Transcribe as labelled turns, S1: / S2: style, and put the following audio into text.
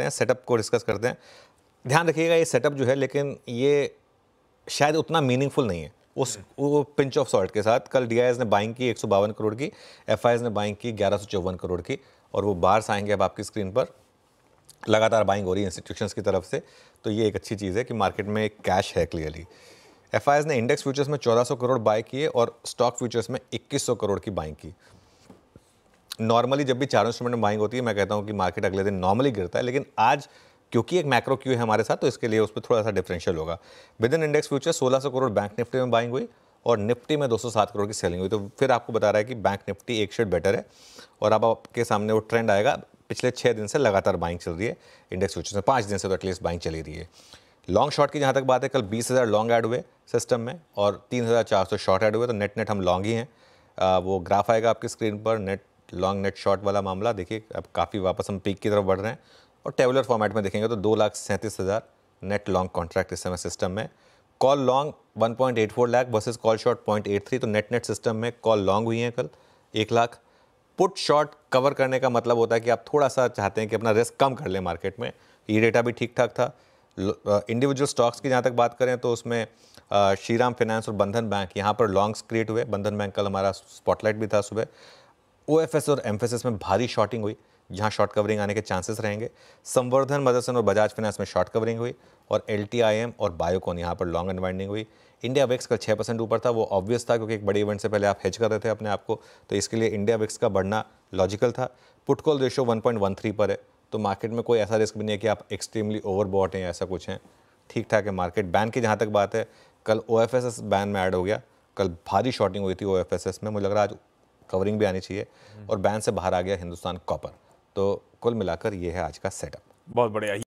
S1: हैं, सेटअप को डिस्कस करते हैं। ध्यान रखिएगा ये सेटअप जो है, लेकिन ये शायद उतना मीनिंगफुल नहीं है उस वो पिंच ऑफ सॉल्ट के साथ। कल डीआईएस ने बाइंग की 152 करोड़ की, एफआईएस ने बाइंग की 1154 करोड़ की, और वो बार्स आएंगे अब आपकी स्क्रीन पर। लगातार बाइंग हो रही है इंस्टीट्यूशंस की तरफ से, तो ये एक अच्छी चीज़ है कि मार्केट में एक कैश है क्लियरली। एफआईएस ने इंडेक्स फ्यूचर्स में 1400 करोड़ बाय किए और स्टॉक फ्यूचर्स में 2100 करोड़ की बाइंग की। नॉर्मली जब भी चारों इंस्ट्रूमेंट में बाइंग होती है, मैं कहता हूँ कि मार्केट अगले दिन नॉर्मली गिरता है, लेकिन आज क्योंकि एक मैक्रो क्यू है हमारे साथ, तो इसके लिए उस पर थोड़ा सा डिफरेंशियल होगा। With in index future 1600 crore bank Nifty में बाइंग हुई और निफ्टी में 207 करोड़ की सेलिंग हुई। तो फिर आपको बता रहा है कि बैंक निफ्टी एक शेड बेटर है, और अब आपके सामने वो ट्रेंड आएगा। पिछले 6 दिन से लगातार बाइंग चल रही है इंडेक्स फ्यूचर्स में, 5 दिन से तो एटलीस्ट बाइंग चली रही है। लॉन्ग शॉर्ट की जहाँ तक बात है, कल 20,000 लॉन्ग ऐड हुए सिस्टम में और 3,400 शॉर्ट ऐड हुए, तो नेट नेट हम लॉन्ग ही हैं। वो ग्राफ आएगा आपकी स्क्रीन पर, नेट लॉन्ग नेट शॉर्ट वाला मामला देखिए, अब काफ़ी वापस हम पीक की तरफ बढ़ रहे हैं। और टेबुलर फॉर्मेट में देखेंगे तो 2,37,000 नेट लॉन्ग कॉन्ट्रैक्ट इस समय सिस्टम में। Call long 1.84 lakh versus call short 0.83, तो नेट नेट सिस्टम में कॉल लॉन्ग हुई हैं कल 1 लाख। पुट शॉर्ट कवर करने का मतलब होता है कि आप थोड़ा सा चाहते हैं कि अपना रिस्क कम कर लें मार्केट में। ये डेटा भी ठीक ठाक था। इंडिविजुअल स्टॉक्स की जहाँ तक बात करें तो उसमें श्रीराम फाइनेंस और बंधन बैंक यहाँ पर लॉन्ग्स क्रिएट हुए। बंधन बैंक कल हमारा स्पॉटलाइट भी था सुबह। ओएफएस और एम्फेसिस में भारी शॉर्टिंग हुई, जहां शॉर्ट कवरिंग आने के चांसेस रहेंगे। संवर्धन, मदरसन और बजाज फाइनेंस में शॉर्ट कवरिंग हुई, और एलटीआईएम और बायोकॉन यहाँ पर लॉन्ग अनवाइंडिंग हुई। इंडिया विक्स कल 6% ऊपर था, वो ऑब्वियस था क्योंकि एक बड़े इवेंट से पहले आप हेज कर रहे थे अपने आप को, तो इसके लिए इंडिया विक्स का बढ़ना लॉजिकल था। पुट कॉल रेशियो 1.13 पर है, तो मार्केट में कोई ऐसा रिस्क भी नहीं है कि आप एक्सट्रीमली ओवरबॉट हैं या ऐसा कुछ है, ठीक ठाक है मार्केट। बैन की जहाँ तक बात है, कल ओएफएसएस बैन में ऐड हो गया। कल भारी शॉर्टिंग हुई थी ओएफएसएस में, मुझे लग रहा है आज कवरिंग भी आनी चाहिए, और बैन से बाहर आ गया हिंदुस्तान कॉपर। तो कुल मिलाकर ये है आज का सेटअप।
S2: बहुत बढ़िया।